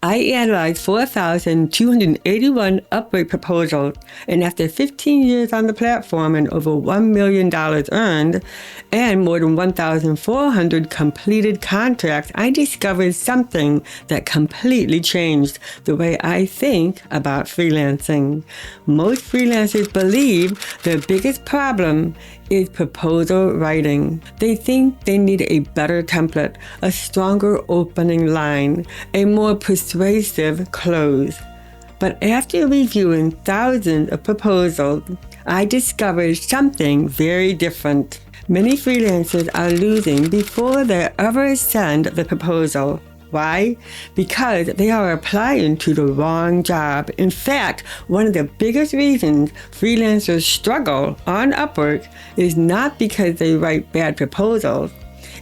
I analyzed 4,281 Upwork proposals, and after 15 years on the platform and over $1 million earned, and more than 1,400 completed contracts, I discovered something that completely changed the way I think about freelancing. Most freelancers believe their biggest problem is proposal writing. They think they need a better template, a stronger opening line, a more persuasive close. But after reviewing thousands of proposals, I discovered something very different. Many freelancers are losing before they ever send the proposal. Why? Because they are applying to the wrong job. In fact, one of the biggest reasons freelancers struggle on Upwork is not because they write bad proposals.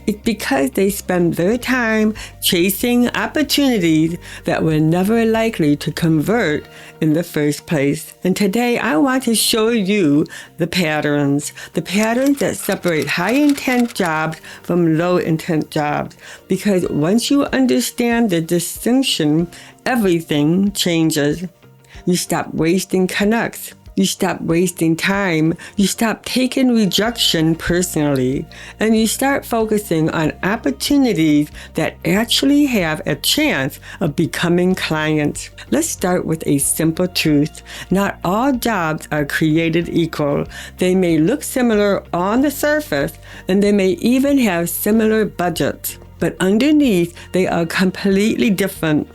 It's because they spend their time chasing opportunities that were never likely to convert in the first place. And today I want to show you the patterns that separate high-intent jobs from low-intent jobs. Because once you understand the distinction, everything changes. You stop wasting connects. You stop wasting time, you stop taking rejection personally, and you start focusing on opportunities that actually have a chance of becoming clients. Let's start with a simple truth. Not all jobs are created equal. They may look similar on the surface, and they may even have similar budgets, but underneath they are completely different.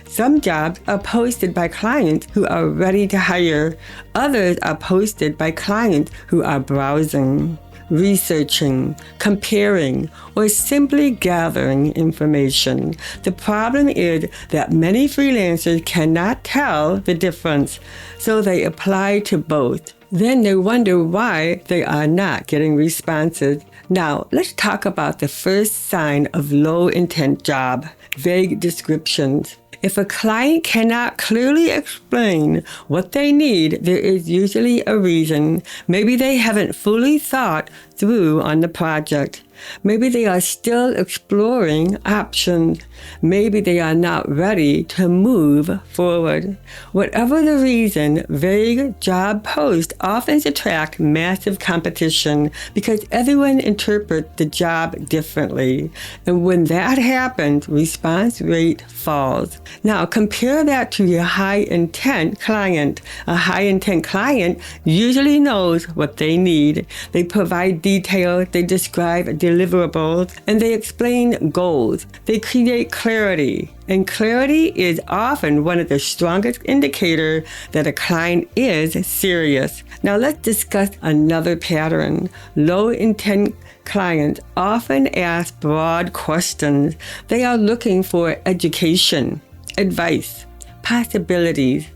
Some jobs are posted by clients who are ready to hire. Others are posted by clients who are browsing, researching, comparing, or simply gathering information. The problem is that many freelancers cannot tell the difference, so they apply to both. Then they wonder why they are not getting responses. Now, let's talk about the first sign of low-intent job: vague descriptions. If a client cannot clearly explain what they need, there is usually a reason. Maybe they haven't fully thought through on the project. Maybe they are still exploring options. Maybe they are not ready to move forward. Whatever the reason, vague job posts often attract massive competition because everyone interprets the job differently. And when that happens, response rate falls. Now compare that to your high-intent client. A high-intent client usually knows what they need. They provide details, they describe deliverables, and they explain goals. They create clarity. And clarity is often one of the strongest indicators that a client is serious. Now let's discuss another pattern. Low-intent clients often ask broad questions. They are looking for education, advice, possibilities,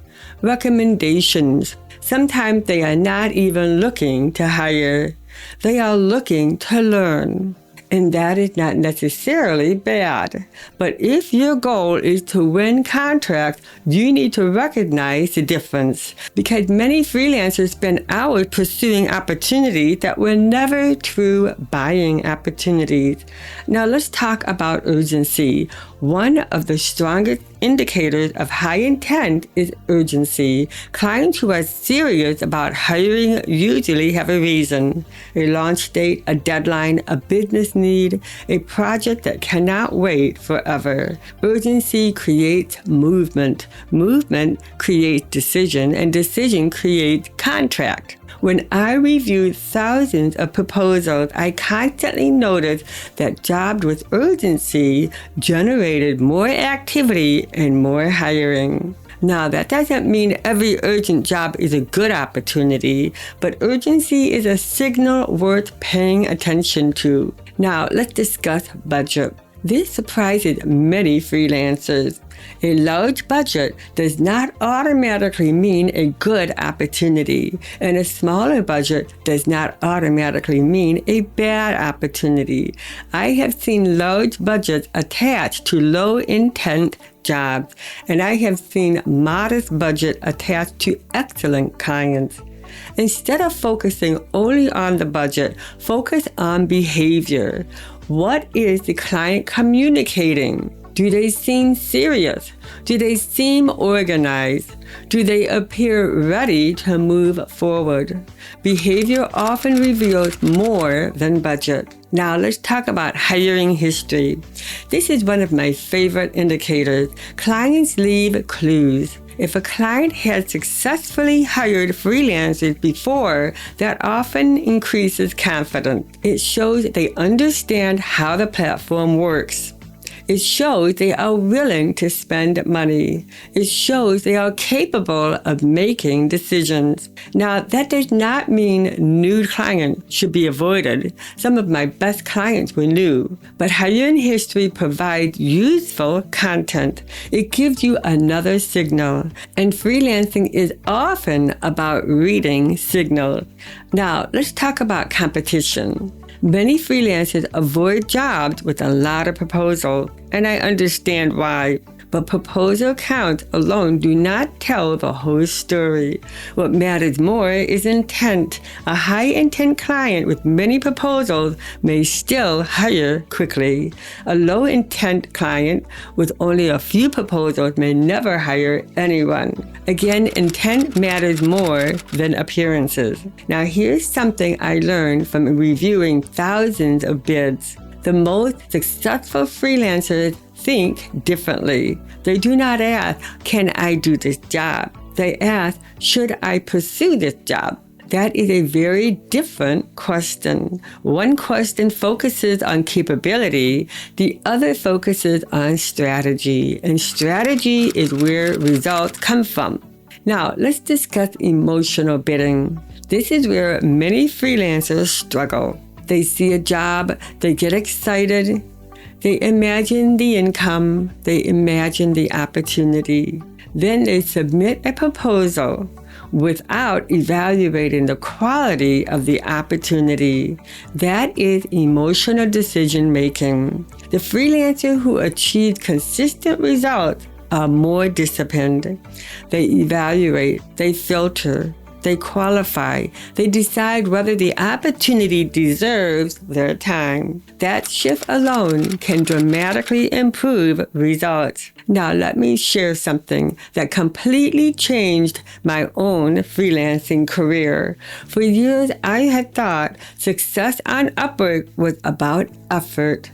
recommendations. Sometimes they are not even looking to hire. They are looking to learn. And that is not necessarily bad. But if your goal is to win contracts, you need to recognize the difference. Because many freelancers spend hours pursuing opportunities that were never true buying opportunities. Now let's talk about urgency. One of the strongest indicators of high intent is urgency. Clients who are serious about hiring usually have a reason: a launch date, a deadline, a business need, a project that cannot wait forever. Urgency creates movement. Movement creates decision, and decision creates contract. When I reviewed thousands of proposals, I constantly noticed that jobs with urgency generated more activity and more hiring. Now, that doesn't mean every urgent job is a good opportunity, but urgency is a signal worth paying attention to. Now, let's discuss budget. This surprises many freelancers. A large budget does not automatically mean a good opportunity, and a smaller budget does not automatically mean a bad opportunity. I have seen large budgets attached to low-intent jobs, and I have seen modest budget attached to excellent clients. Instead of focusing only on the budget, focus on behavior. What is the client communicating? Do they seem serious? Do they seem organized? Do they appear ready to move forward? Behavior often reveals more than budget. Now let's talk about hiring history. This is one of my favorite indicators. Clients leave clues. If a client has successfully hired freelancers before, that often increases confidence. It shows they understand how the platform works. It shows they are willing to spend money. It shows they are capable of making decisions. Now, that does not mean new clients should be avoided. Some of my best clients were new. But hiring history provides useful content. It gives you another signal. And freelancing is often about reading signals. Now, let's talk about competition. Many freelancers avoid jobs with a lot of proposals, and I understand why. But proposal counts alone do not tell the whole story. What matters more is intent. A high-intent client with many proposals may still hire quickly. A low-intent client with only a few proposals may never hire anyone. Again, intent matters more than appearances. Now, here's something I learned from reviewing thousands of bids. The most successful freelancers think differently. They do not ask, can I do this job? They ask, should I pursue this job? That is a very different question. One question focuses on capability, the other focuses on strategy, and strategy is where results come from. Now, let's discuss emotional bidding. This is where many freelancers struggle. They see a job, they get excited, they imagine the income, they imagine the opportunity. Then they submit a proposal without evaluating the quality of the opportunity. That is emotional decision making. The freelancer who achieves consistent results are more disciplined. They evaluate, they filter, they qualify, they decide whether the opportunity deserves their time. That shift alone can dramatically improve results. Now, let me share something that completely changed my own freelancing career. For years, I had thought success on Upwork was about effort.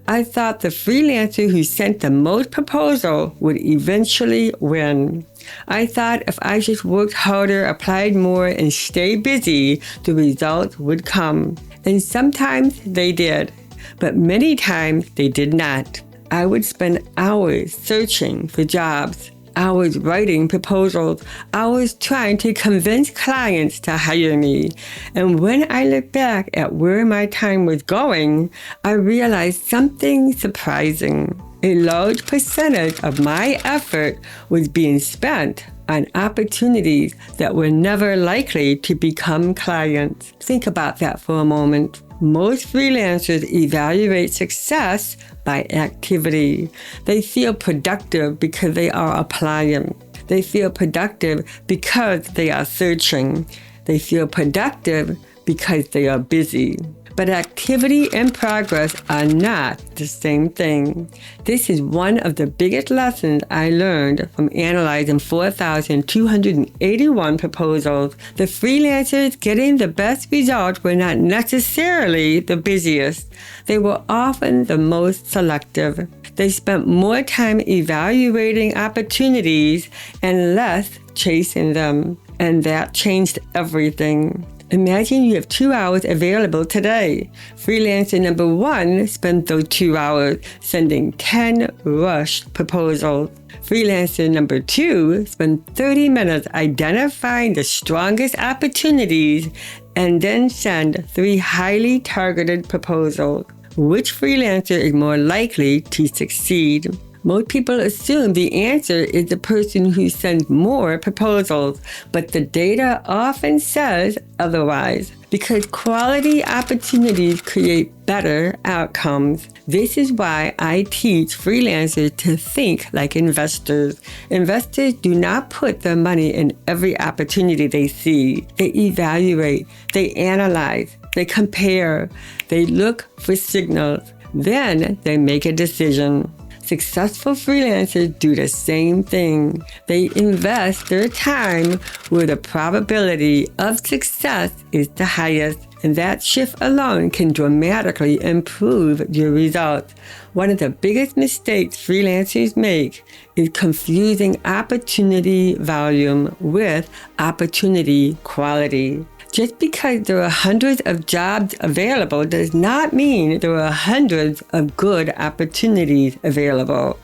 I thought the freelancer who sent the most proposals would eventually win. I thought if I just worked harder, applied more, and stayed busy, the results would come. And sometimes they did, but many times they did not. I would spend hours searching for jobs, hours writing proposals, hours trying to convince clients to hire me. And when I look back at where my time was going, I realized something surprising. A large percentage of my effort was being spent on opportunities that were never likely to become clients. Think about that for a moment. Most freelancers evaluate success by activity. They feel productive because they are applying. They feel productive because they are searching. They feel productive because they are busy. But activity and progress are not the same thing. This is one of the biggest lessons I learned from analyzing 4,281 proposals. The freelancers getting the best results were not necessarily the busiest. They were often the most selective. They spent more time evaluating opportunities and less chasing them. And that changed everything. Imagine you have 2 hours available today. Freelancer number 1 spent those 2 hours sending 10 rushed proposals. Freelancer number 2 spent 30 minutes identifying the strongest opportunities and then send 3 highly targeted proposals. Which freelancer is more likely to succeed? Most people assume the answer is the person who sends more proposals, but the data often says otherwise. Because quality opportunities create better outcomes. This is why I teach freelancers to think like investors. Investors do not put their money in every opportunity they see. They evaluate, they analyze, they compare, they look for signals. Then they make a decision. Successful freelancers do the same thing. They invest their time where the probability of success is the highest, and that shift alone can dramatically improve your results. One of the biggest mistakes freelancers make is confusing opportunity volume with opportunity quality. Just because there are hundreds of jobs available does not mean there are hundreds of good opportunities available.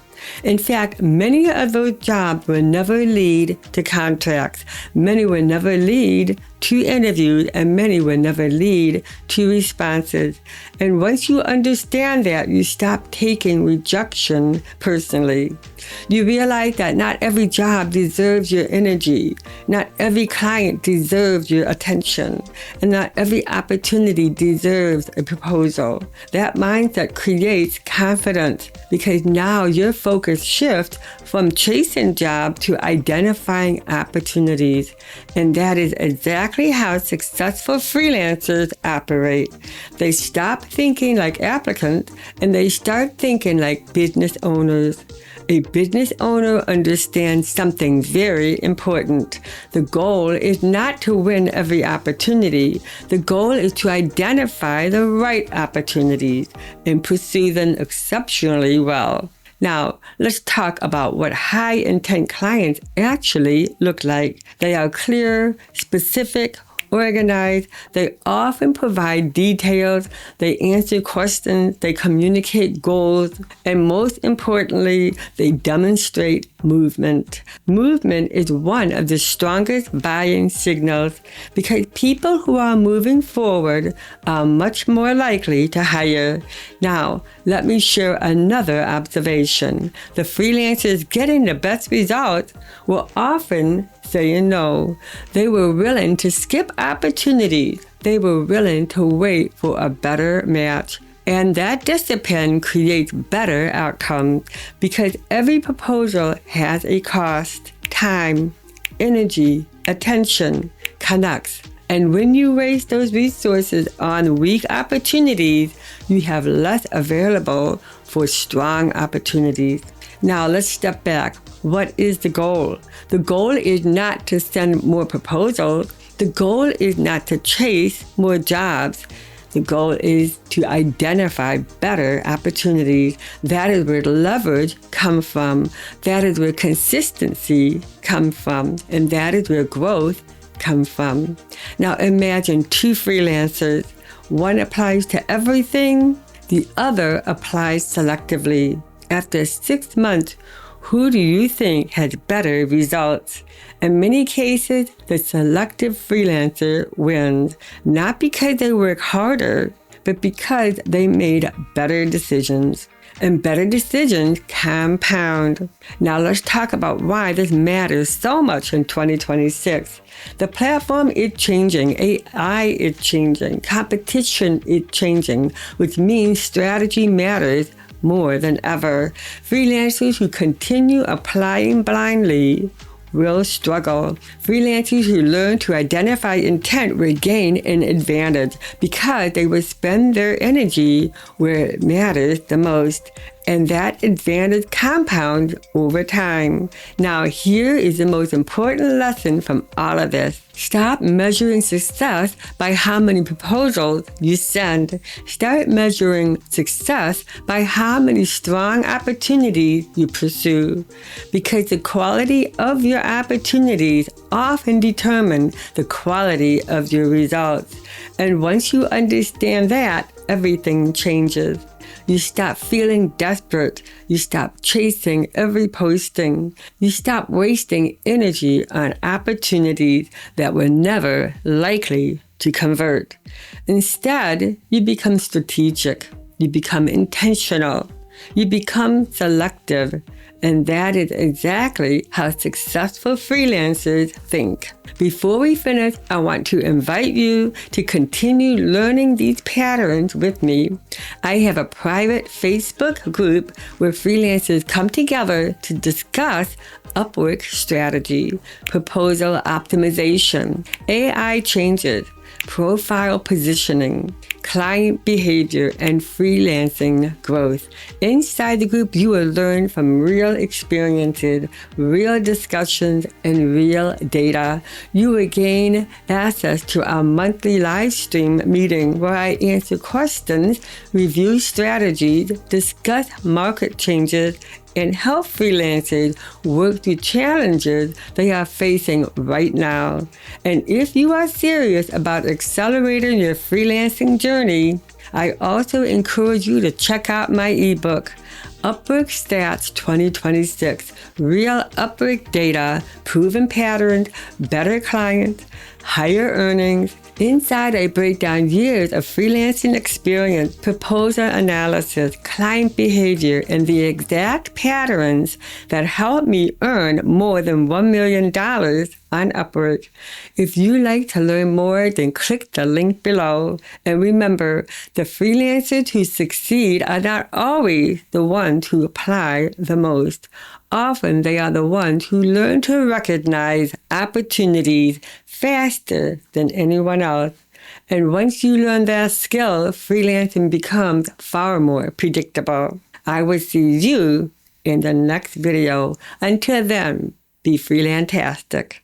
In fact, many of those jobs will never lead to contracts. Many will never lead to interviews, and many will never lead to responses. And once you understand that, you stop taking rejection personally. You realize that not every job deserves your energy. Not every client deserves your attention. And not every opportunity deserves a proposal. That mindset creates confidence because now your focus shifts from chasing jobs to identifying opportunities. And that is exactly how successful freelancers operate. They stop thinking like applicants and they start thinking like business owners. A business owner understands something very important. The goal is not to win every opportunity. The goal is to identify the right opportunities and pursue them exceptionally well. Now, let's talk about what high-intent clients actually look like. They are clear, specific, organized. They often provide details. They answer questions. They communicate goals. And most importantly, they demonstrate movement. Movement is one of the strongest buying signals because people who are moving forward are much more likely to hire. Now, let me share another observation. The freelancers getting the best results will often saying no. They were willing to skip opportunities. They were willing to wait for a better match. And that discipline creates better outcomes because every proposal has a cost. Time, energy, attention connects. And when you waste those resources on weak opportunities, you have less available for strong opportunities. Now let's step back. What is the goal? The goal is not to send more proposals. The goal is not to chase more jobs. The goal is to identify better opportunities. That is where leverage comes from. That is where consistency comes from. And that is where growth comes from. Now imagine two freelancers. One applies to everything. The other applies selectively. After 6 months, who do you think has better results? In many cases, the selective freelancer wins, not because they work harder, but because they made better decisions. And better decisions compound. Now let's talk about why this matters so much in 2026. The platform is changing, AI is changing, competition is changing, which means strategy matters more than ever. Freelancers who continue applying blindly will struggle. Freelancers who learn to identify intent will gain an advantage because they will spend their energy where it matters the most. And that advantage compounds over time. Now, here is the most important lesson from all of this. Stop measuring success by how many proposals you send. Start measuring success by how many strong opportunities you pursue. Because the quality of your opportunities often determine the quality of your results. And once you understand that, everything changes. You stop feeling desperate. You stop chasing every posting. You stop wasting energy on opportunities that were never likely to convert. Instead, you become strategic. You become intentional. You become selective. And that is exactly how successful freelancers think. Before we finish, I want to invite you to continue learning these patterns with me. I have a private Facebook group where freelancers come together to discuss Upwork strategy, proposal optimization, AI changes, profile positioning, client behavior, and freelancing growth. Inside the group, you will learn from real experiences, real discussions, and real data. You will gain access to our monthly live stream meeting where I answer questions, review strategies, discuss market changes, and help freelancers work through challenges they are facing right now. And if you are serious about accelerating your freelancing journey, I also encourage you to check out my ebook, Upwork Stats 2026, Real Upwork Data, Proven Patterns, Better Clients, Higher Earnings. Inside, I break down years of freelancing experience, proposal analysis, client behavior, and the exact patterns that help me earn more than $1 million on Upwork. If you'd like to learn more, then click the link below. And remember, the freelancers who succeed are not always the ones who apply the most. Often they are the ones who learn to recognize opportunities faster than anyone else. And once you learn that skill, freelancing becomes far more predictable. I will see you in the next video. Until then, be freelantastic.